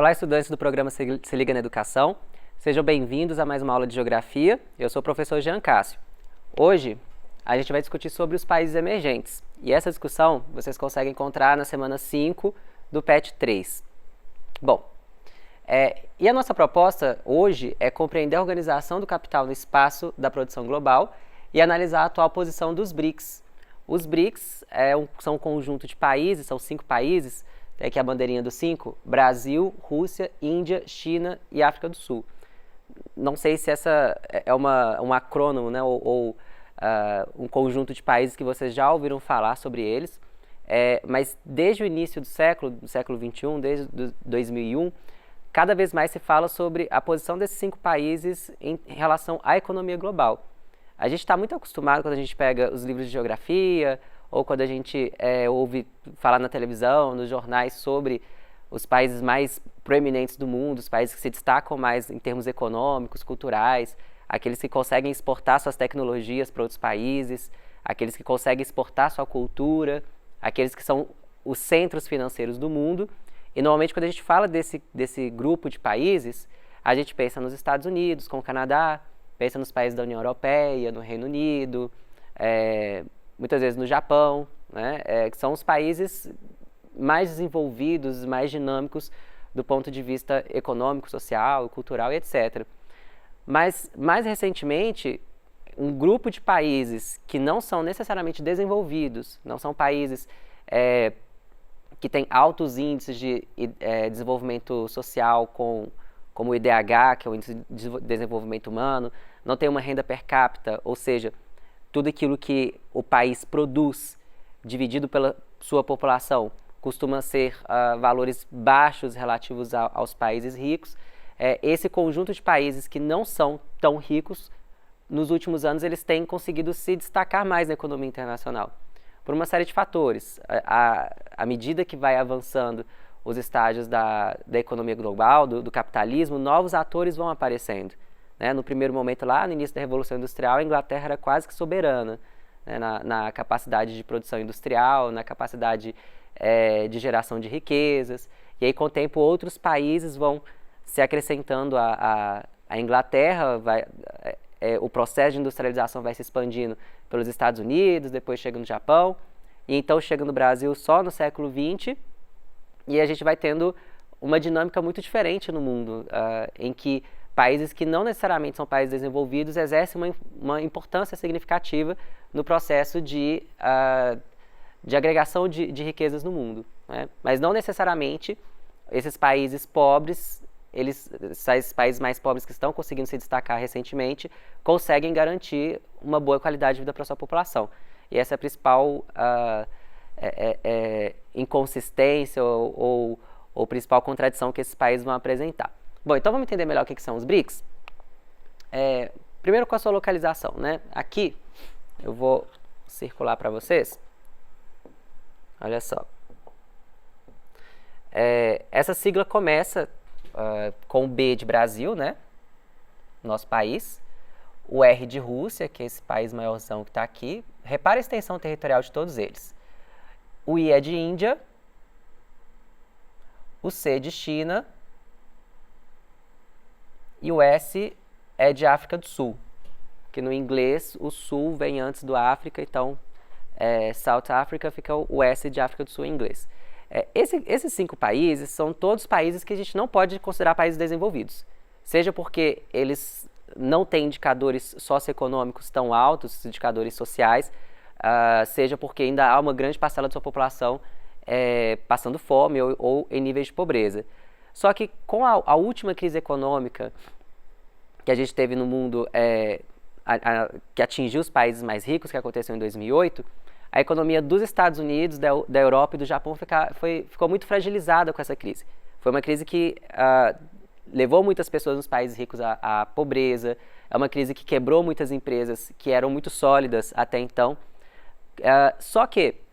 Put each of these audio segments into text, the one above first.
Olá, estudantes do programa Se Liga na Educação. Sejam bem-vindos a mais uma aula de Geografia. Eu sou o professor Jean Cássio. Hoje, a gente vai discutir sobre os países emergentes. E essa discussão vocês conseguem encontrar na semana 5 do PET 3. Bom, e a nossa proposta hoje é compreender a organização do capital no espaço da produção global e analisar a atual posição dos BRICS. Os BRICS são um conjunto de países, são 5 países, tem aqui a bandeirinha dos 5, Brasil, Rússia, Índia, China e África do Sul. Não sei se essa é um acrônimo, né, ou um conjunto de países que vocês já ouviram falar sobre eles, mas desde o início do século XXI, desde 2001, cada vez mais se fala sobre a posição desses 5 países em relação à economia global. A gente está muito acostumado quando a gente pega os livros de geografia ou quando a gente ouve falar na televisão, nos jornais sobre os países mais proeminentes do mundo, os países que se destacam mais em termos econômicos, culturais, aqueles que conseguem exportar suas tecnologias para outros países, aqueles que conseguem exportar sua cultura, aqueles que são os centros financeiros do mundo. E normalmente quando a gente fala desse grupo de países, a gente pensa nos Estados Unidos, com o Canadá, pensa nos países da União Europeia, no Reino Unido, muitas vezes no Japão, né, que são os países mais desenvolvidos, mais dinâmicos do ponto de vista econômico, social, cultural e etc. Mas, mais recentemente, um grupo de países que não são necessariamente desenvolvidos, não são países que têm altos índices de desenvolvimento social, como o IDH, que é o Índice de Desenvolvimento Humano, não tem uma renda per capita, ou seja, tudo aquilo que o país produz, dividido pela sua população, costuma ser valores baixos relativos aos países ricos. Esse conjunto de países que não são tão ricos, nos últimos anos, eles têm conseguido se destacar mais na economia internacional, por uma série de fatores. À medida que vai avançando os estágios da economia global, do capitalismo, novos atores vão aparecendo. Né? No primeiro momento, lá no início da Revolução Industrial, a Inglaterra era quase que soberana, né? na capacidade de produção industrial, na capacidade de geração de riquezas. E aí, com o tempo, outros países vão se acrescentando à Inglaterra, o processo de industrialização vai se expandindo pelos Estados Unidos, depois chega no Japão, e então chega no Brasil só no século XX, e a gente vai tendo uma dinâmica muito diferente no mundo, em que países que não necessariamente são países desenvolvidos exercem uma importância significativa no processo de agregação de riquezas no mundo. Né? Mas não necessariamente esses países pobres, esses países mais pobres que estão conseguindo se destacar recentemente, conseguem garantir uma boa qualidade de vida para a sua população. E essa é a principal inconsistência ou principal contradição que esses países vão apresentar. Bom, então vamos entender melhor o que são os BRICS. Primeiro com a sua localização, né? Aqui eu vou circular para vocês. Olha só. Essa sigla começa com o B de Brasil, né? Nosso país. O R de Rússia, que é esse país maiorzão que está aqui. Repara a extensão territorial de todos eles. O I é de Índia. O C de China. E o S é de África do Sul, que no inglês o Sul vem antes do África, então South Africa fica o S de África do Sul em inglês. Esses 5 países são todos países que a gente não pode considerar países desenvolvidos, seja porque eles não têm indicadores socioeconômicos tão altos, indicadores sociais, seja porque ainda há uma grande parcela da sua população passando fome ou em níveis de pobreza. Só que com a última crise econômica que a gente teve no mundo, que atingiu os países mais ricos, que aconteceu em 2008, a economia dos Estados Unidos, da Europa e do Japão ficou muito fragilizada com essa crise. Foi uma crise que levou muitas pessoas nos países ricos à pobreza, é uma crise que quebrou muitas empresas que eram muito sólidas até então. Só que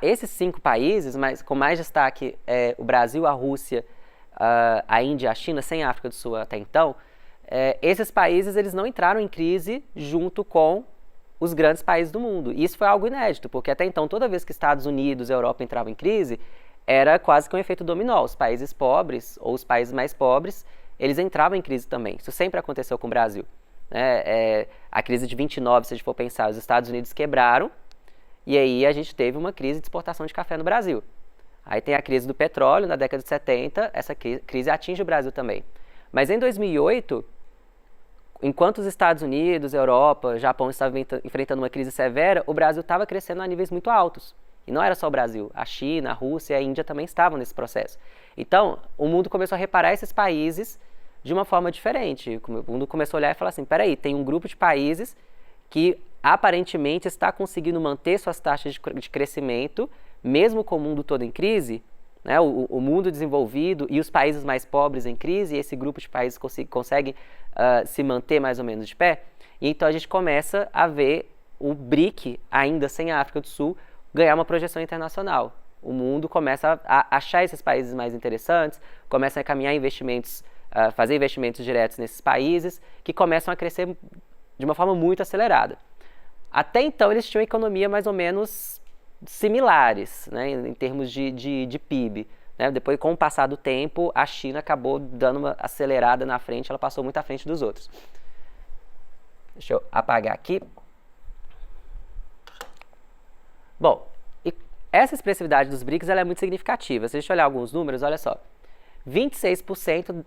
esses 5 países, com mais destaque o Brasil, a Rússia, a Índia e a China, sem a África do Sul até então, esses países eles não entraram em crise junto com os grandes países do mundo. E isso foi algo inédito, porque até então, toda vez que Estados Unidos e Europa entravam em crise, era quase que um efeito dominó. Os países pobres, ou os países mais pobres, eles entravam em crise também. Isso sempre aconteceu com o Brasil. A crise de 29, se a gente for pensar, os Estados Unidos quebraram, e aí a gente teve uma crise de exportação de café no Brasil. Aí tem a crise do petróleo na década de 70, essa crise atinge o Brasil também. Mas em 2008, enquanto os Estados Unidos, Europa, Japão estavam enfrentando uma crise severa, o Brasil estava crescendo a níveis muito altos. E não era só o Brasil, a China, a Rússia e a Índia também estavam nesse processo. Então, o mundo começou a reparar esses países de uma forma diferente. O mundo começou a olhar e falar assim, peraí, tem um grupo de países que aparentemente está conseguindo manter suas taxas de crescimento, mesmo com o mundo todo em crise, né? O mundo desenvolvido e os países mais pobres em crise, e esse grupo de países consegue se manter mais ou menos de pé. E então a gente começa a ver o BRIC, ainda sem a África do Sul, ganhar uma projeção internacional. O mundo começa a achar esses países mais interessantes, começa a caminhar investimentos, fazer investimentos diretos nesses países, que começam a crescer de uma forma muito acelerada. Até então eles tinham economia mais ou menos similares, né, em termos de PIB. Né? Depois, com o passar do tempo, a China acabou dando uma acelerada na frente, ela passou muito à frente dos outros. Deixa eu apagar aqui. Bom, e essa expressividade dos BRICS ela é muito significativa. Se a gente olhar alguns números, olha só. 26%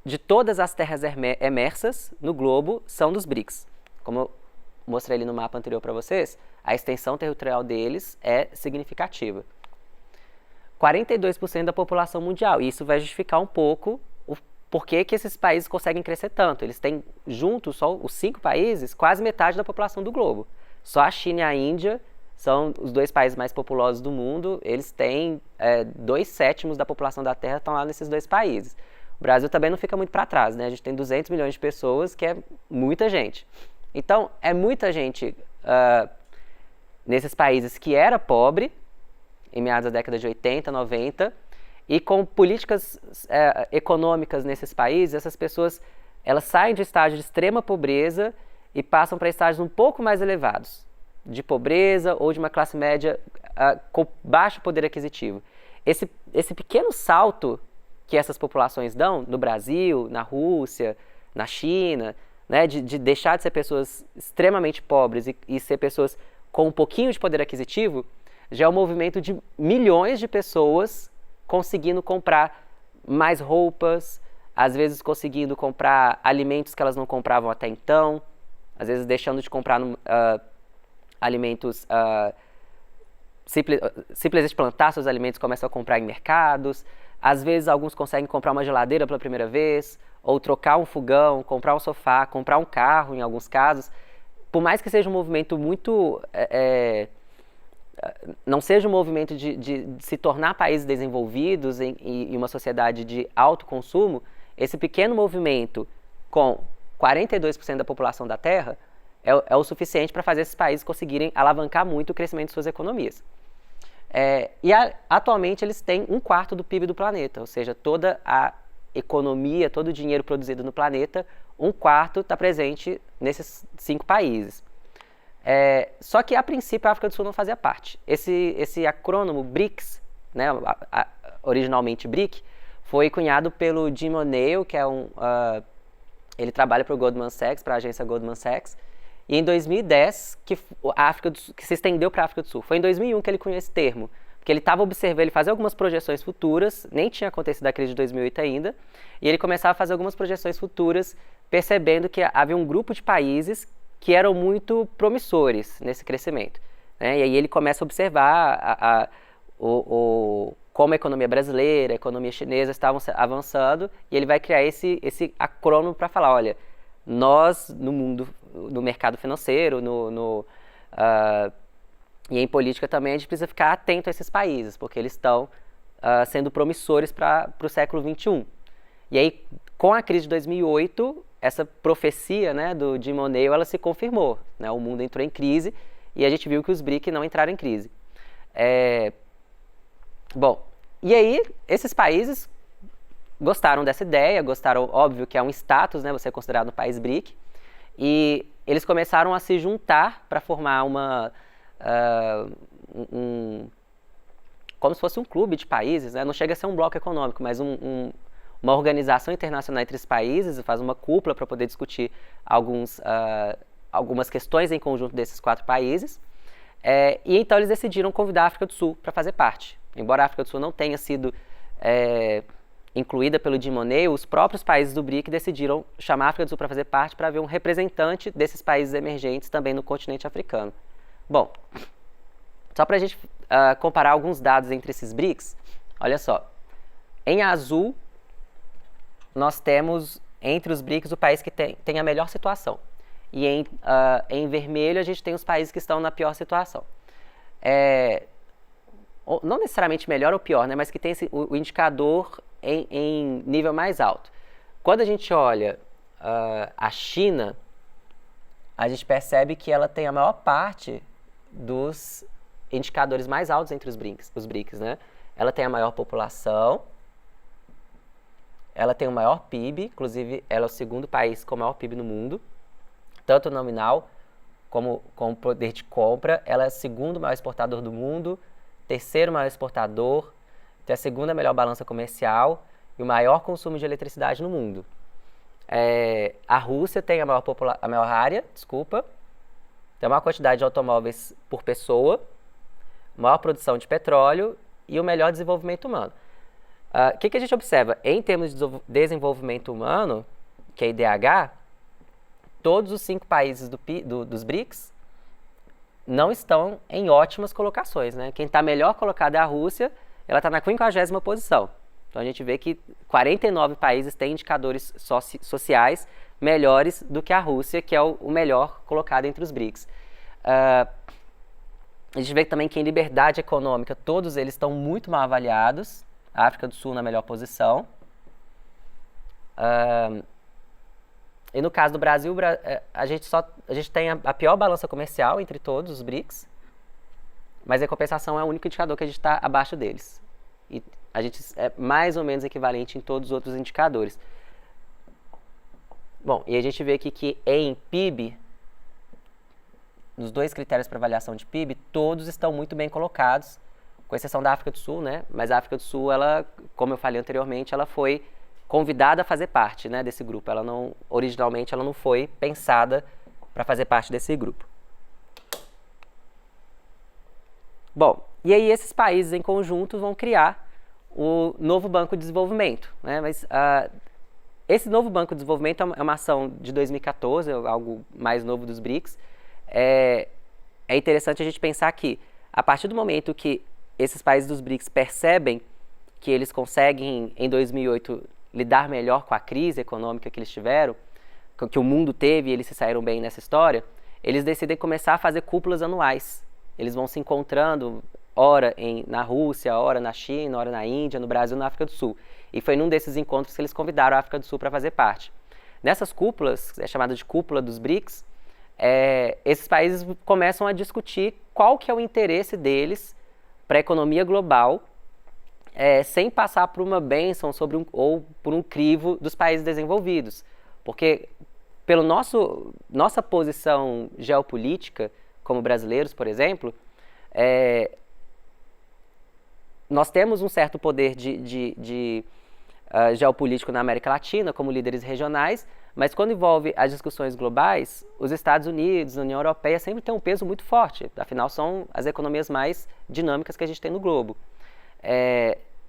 de todas as terras emersas no globo são dos BRICS. Como eu mostrei ali no mapa anterior para vocês, a extensão territorial deles é significativa. 42% da população mundial, e isso vai justificar um pouco o porquê que esses países conseguem crescer tanto. Eles têm, juntos, só os 5 países, quase metade da população do globo. Só a China e a Índia são os 2 países mais populosos do mundo, eles têm 2/7 da população da Terra estão lá nesses 2 países. O Brasil também não fica muito para trás, né? A gente tem 200 milhões de pessoas, que é muita gente. Então, é muita gente nesses países que era pobre, em meados da década de 80, 90, e com políticas econômicas nesses países, essas pessoas elas saem de estágio de extrema pobreza e passam para estágios um pouco mais elevados, de pobreza ou de uma classe média com baixo poder aquisitivo. Esse pequeno salto que essas populações dão, no Brasil, na Rússia, na China, né, de deixar de ser pessoas extremamente pobres e ser pessoas com um pouquinho de poder aquisitivo, já é um movimento de milhões de pessoas conseguindo comprar mais roupas, às vezes conseguindo comprar alimentos que elas não compravam até então, às vezes deixando de comprar alimentos simplesmente plantar seus alimentos, começam a comprar em mercados. Às vezes alguns conseguem comprar uma geladeira pela primeira vez, ou trocar um fogão, comprar um sofá, comprar um carro em alguns casos. Por mais que seja um movimento muito... não seja um movimento de se tornar países desenvolvidos em uma sociedade de alto consumo, esse pequeno movimento com 42% da população da Terra é o suficiente para fazer esses países conseguirem alavancar muito o crescimento de suas economias. Atualmente eles têm 1/4 do PIB do planeta, ou seja, toda a economia, todo o dinheiro produzido no planeta, 1/4 está presente nesses 5 países. Só que a princípio a África do Sul não fazia parte. Esse acrônimo BRICS, né, originalmente BRIC, foi cunhado pelo Jim O'Neill, que ele trabalha para o Goldman Sachs, para a agência Goldman Sachs, e em 2010 que se estendeu para a África do Sul. Foi em 2001 que ele cunhou esse termo, porque ele estava observando, ele fazia algumas projeções futuras, nem tinha acontecido a crise de 2008 ainda, e ele começava a fazer algumas projeções futuras, percebendo que havia um grupo de países que eram muito promissores nesse crescimento. Né? E aí ele começa a observar como a economia brasileira, a economia chinesa estavam avançando, e ele vai criar esse acrônimo para falar, olha, nós no mundo, no mercado financeiro, e em política também, a gente precisa ficar atento a esses países, porque eles estão sendo promissores para o século XXI. E aí, com a crise de 2008, essa profecia, né, do Jim O'Neill, ela se confirmou. Né? O mundo entrou em crise e a gente viu que os BRIC não entraram em crise. Bom, e aí esses países gostaram dessa ideia, gostaram, óbvio, que é um status, né, você é considerado um país BRIC, e eles começaram a se juntar para formar como se fosse um clube de países, né? Não chega a ser um bloco econômico, mas uma organização internacional entre os países, faz uma cúpula para poder discutir algumas questões em conjunto desses 4 países. E então eles decidiram convidar a África do Sul para fazer parte. Embora a África do Sul não tenha sido incluída pelo Jim Monnet, os próprios países do BRIC decidiram chamar a África do Sul para fazer parte, para haver um representante desses países emergentes também no continente africano. Bom, só para a gente comparar alguns dados entre esses BRICS, olha só. Em azul, nós temos entre os BRICS o país que tem a melhor situação. E em vermelho a gente tem os países que estão na pior situação. Não necessariamente melhor ou pior, né, mas que tem o indicador em nível mais alto. Quando a gente olha a China, a gente percebe que ela tem a maior parte dos indicadores mais altos entre os BRICS, né? Ela tem a maior população, ela tem o maior PIB, inclusive ela é o segundo país com o maior PIB no mundo, tanto nominal como poder de compra. Ela é o segundo maior exportador do mundo, terceiro maior exportador, tem a segunda melhor balança comercial e o maior consumo de eletricidade no mundo. A Rússia tem a maior área, tem a maior quantidade de automóveis por pessoa, maior produção de petróleo e o melhor desenvolvimento humano. O que a gente observa? Em termos de desenvolvimento humano, que é IDH, todos os 5 países dos BRICS não estão em ótimas colocações, né? Quem está melhor colocado é a Rússia, ela está na 50ª posição. Então a gente vê que 49 países têm indicadores sociais melhores do que a Rússia, que é o melhor colocado entre os BRICS. A gente vê também que em liberdade econômica todos eles estão muito mal avaliados. A África do Sul na melhor posição. E no caso do Brasil, a gente tem a pior balança comercial entre todos os BRICS, mas em compensação é o único indicador que a gente está abaixo deles. E a gente é mais ou menos equivalente em todos os outros indicadores. Bom, e a gente vê aqui que em PIB, nos 2 critérios para avaliação de PIB, todos estão muito bem colocados, com exceção da África do Sul, né? Mas a África do Sul, ela, como eu falei anteriormente, ela foi convidada a fazer parte, né, desse grupo. Originalmente, ela não foi pensada para fazer parte desse grupo. Bom, e aí esses países em conjunto vão criar o novo Banco de Desenvolvimento, né? Mas esse novo Banco de Desenvolvimento é uma ação de 2014, algo mais novo dos BRICS. É interessante a gente pensar que, a partir do momento que esses países dos BRICS percebem que eles conseguem, em 2008, lidar melhor com a crise econômica que eles tiveram, que o mundo teve e eles se saíram bem nessa história, eles decidem começar a fazer cúpulas anuais. Eles vão se encontrando, ora na Rússia, ora na China, ora na Índia, no Brasil, na África do Sul. E foi num desses encontros que eles convidaram a África do Sul para fazer parte. Nessas cúpulas, é chamada de cúpula dos BRICS, esses países começam a discutir qual que é o interesse deles para a economia global, sem passar por uma bênção ou por um crivo dos países desenvolvidos. Porque, pela nossa posição geopolítica, como brasileiros, por exemplo, nós temos um certo poder de geopolítico na América Latina, como líderes regionais, mas quando envolve as discussões globais, os Estados Unidos, a União Europeia sempre tem um peso muito forte, afinal são as economias mais dinâmicas que a gente tem no globo.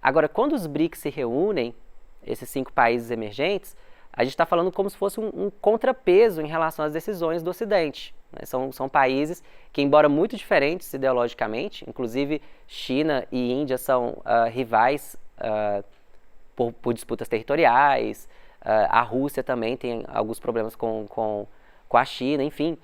Agora, quando os BRICS se reúnem, esses 5 países emergentes, a gente está falando como se fosse um contrapeso em relação às decisões do Ocidente. Né? São países que, embora muito diferentes ideologicamente, inclusive China e Índia são rivais por disputas territoriais, a Rússia também tem alguns problemas com a China, enfim.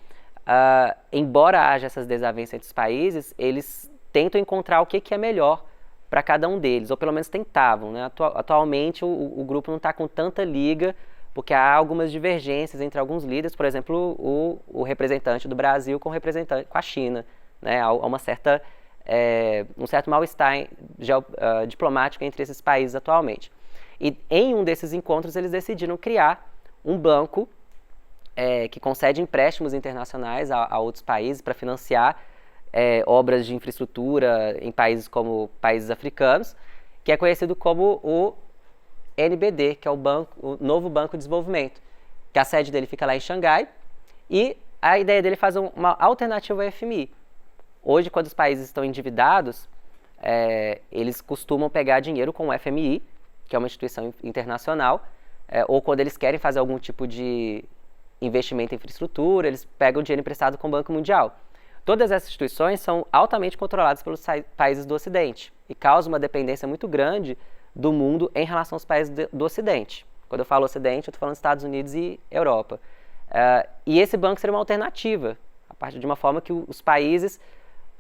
Embora haja essas desavenças entre os países, eles tentam encontrar o que é melhor para cada um deles, ou pelo menos tentavam. Né? Atualmente o grupo não está com tanta liga, porque há algumas divergências entre alguns líderes, por exemplo, o representante do Brasil com a China. Né? Há um certo mal-estar diplomático entre esses países atualmente. E em um desses encontros eles decidiram criar um banco que concede empréstimos internacionais a outros países para financiar obras de infraestrutura em países como países africanos, que é conhecido como o NBD, que é o Novo Banco de Desenvolvimento, que a sede dele fica lá em Xangai, e a ideia dele é fazer uma alternativa ao FMI. Hoje, quando os países estão endividados, eles costumam pegar dinheiro com o FMI, que é uma instituição internacional, ou quando eles querem fazer algum tipo de investimento em infraestrutura, eles pegam dinheiro emprestado com o Banco Mundial. Todas essas instituições são altamente controladas pelos países do Ocidente e causam uma dependência muito grande do mundo em relação aos países do Ocidente. Quando eu falo Ocidente, eu estou falando Estados Unidos e Europa. E esse banco seria uma alternativa, a partir de uma forma que os países,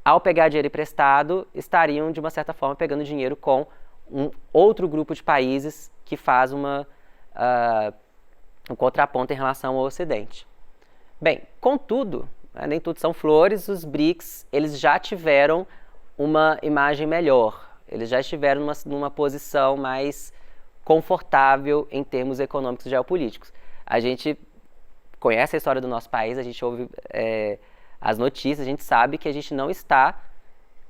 ao pegar dinheiro emprestado, estariam, de uma certa forma, pegando dinheiro com um outro grupo de países que faz um contraponto em relação ao Ocidente. Bem, contudo, nem tudo são flores, os BRICS eles já tiveram uma imagem melhor, eles já estiveram numa posição mais confortável em termos econômicos e geopolíticos. A gente conhece a história do nosso país, a gente ouve as notícias, a gente sabe que a gente não está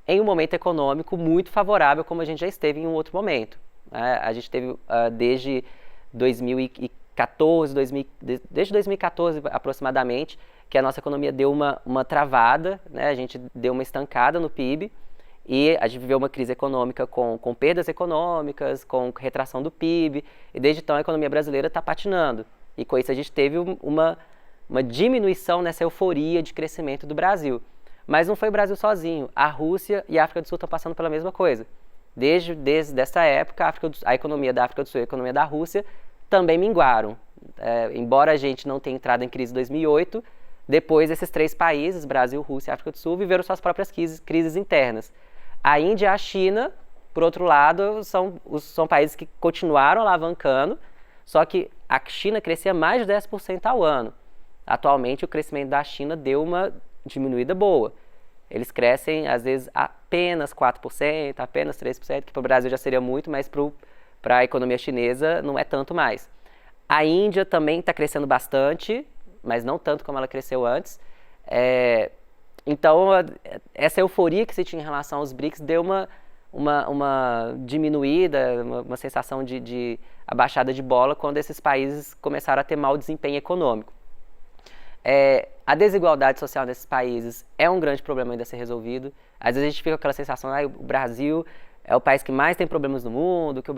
em um momento econômico muito favorável como a gente já esteve em um outro momento. A gente teve desde 2014, desde 2014 aproximadamente, que a nossa economia deu uma travada, né? A gente deu uma estancada no PIB e a gente viveu uma crise econômica com perdas econômicas, com retração do PIB, e desde então a economia brasileira está patinando. E com isso a gente teve uma diminuição nessa euforia de crescimento do Brasil. Mas não foi o Brasil sozinho. A Rússia e a África do Sul estão passando pela mesma coisa. Desde essa época, a economia da África do Sul e a economia da Rússia também minguaram. Embora a gente não tenha entrado em crise em 2008, depois esses três países, Brasil, Rússia e África do Sul, viveram suas próprias crises internas. A Índia e a China, por outro lado, são países que continuaram alavancando, só que a China crescia mais de 10% ao ano. Atualmente, o crescimento da China deu uma diminuída boa. Eles crescem, às vezes, apenas 4%, apenas 3%, que para o Brasil já seria muito, mas para a economia chinesa não é tanto mais. A Índia também está crescendo bastante, mas não tanto como ela cresceu antes. Então, essa euforia que se tinha em relação aos BRICS deu uma diminuída, uma sensação de abaixada de bola quando esses países começaram a ter mau desempenho econômico. A desigualdade social nesses países é um grande problema ainda a ser resolvido. Às vezes a gente fica com aquela sensação, o Brasil é o país que mais tem problemas no mundo, que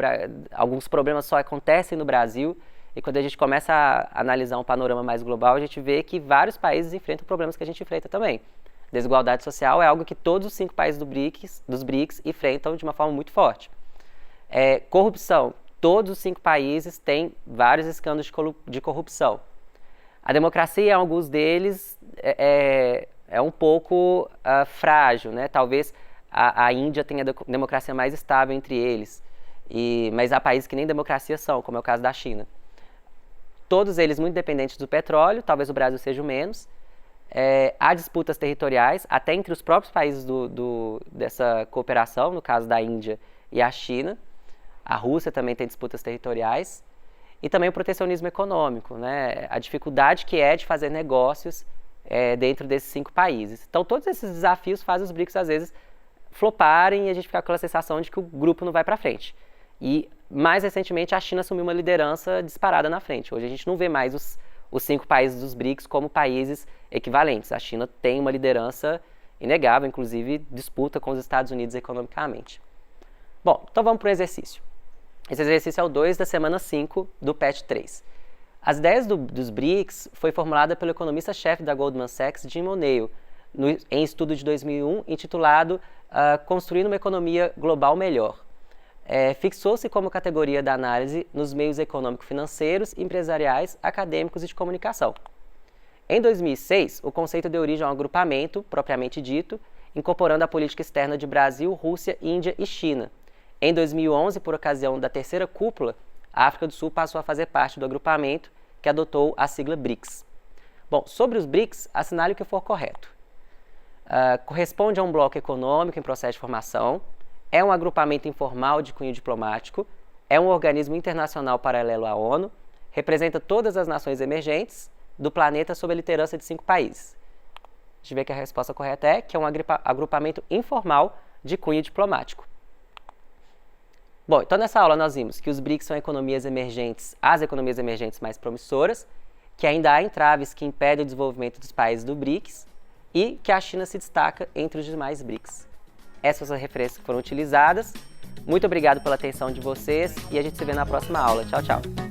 alguns problemas só acontecem no Brasil. E quando a gente começa a analisar um panorama mais global, a gente vê que vários países enfrentam problemas que a gente enfrenta também. Desigualdade social é algo que todos os 5 países dos BRICS enfrentam de uma forma muito forte. Corrupção. Todos os 5 países têm vários escândalos de corrupção. A democracia, em alguns deles, é um pouco frágil, né? Talvez a Índia tenha a democracia mais estável entre eles, mas há países que nem democracia são, como é o caso da China. Todos eles muito dependentes do petróleo, talvez o Brasil seja o menos. Há disputas territoriais, até entre os próprios países dessa cooperação, no caso da Índia e a China. A Rússia também tem disputas territoriais. E também o protecionismo econômico, né? A dificuldade que é de fazer negócios dentro desses 5 países. Então, todos esses desafios fazem os BRICS, às vezes, floparem e a gente fica com aquela sensação de que o grupo não vai para frente. E, mais recentemente, a China assumiu uma liderança disparada na frente. Hoje a gente não vê mais os 5 países dos BRICS como países equivalentes. A China tem uma liderança inegável, inclusive disputa com os Estados Unidos economicamente. Bom, então vamos para o exercício. Esse exercício é o 2 da semana 5 do PET 3. As ideias dos BRICS foi formulada pelo economista-chefe da Goldman Sachs, Jim O'Neill, em estudo de 2001, intitulado Construindo uma Economia Global Melhor. Fixou-se como categoria da análise nos meios econômico-financeiros, empresariais, acadêmicos e de comunicação. Em 2006, o conceito deu origem a um agrupamento, propriamente dito, incorporando a política externa de Brasil, Rússia, Índia e China. Em 2011, por ocasião da terceira cúpula, a África do Sul passou a fazer parte do agrupamento que adotou a sigla BRICS. Bom, sobre os BRICS, assinale o que for correto. Corresponde a um bloco econômico em processo de formação, é um agrupamento informal de cunho diplomático, é um organismo internacional paralelo à ONU, representa todas as nações emergentes do planeta sob a liderança de 5 países. gente vê que a resposta correta é que é um agrupamento informal de cunho diplomático. Bom, então nessa aula nós vimos que os BRICS são economias emergentes, as economias emergentes mais promissoras, que ainda há entraves que impedem o desenvolvimento dos países do BRICS e que a China se destaca entre os demais BRICS. Essas são as referências que foram utilizadas. Muito obrigado pela atenção de vocês e a gente se vê na próxima aula. Tchau, tchau!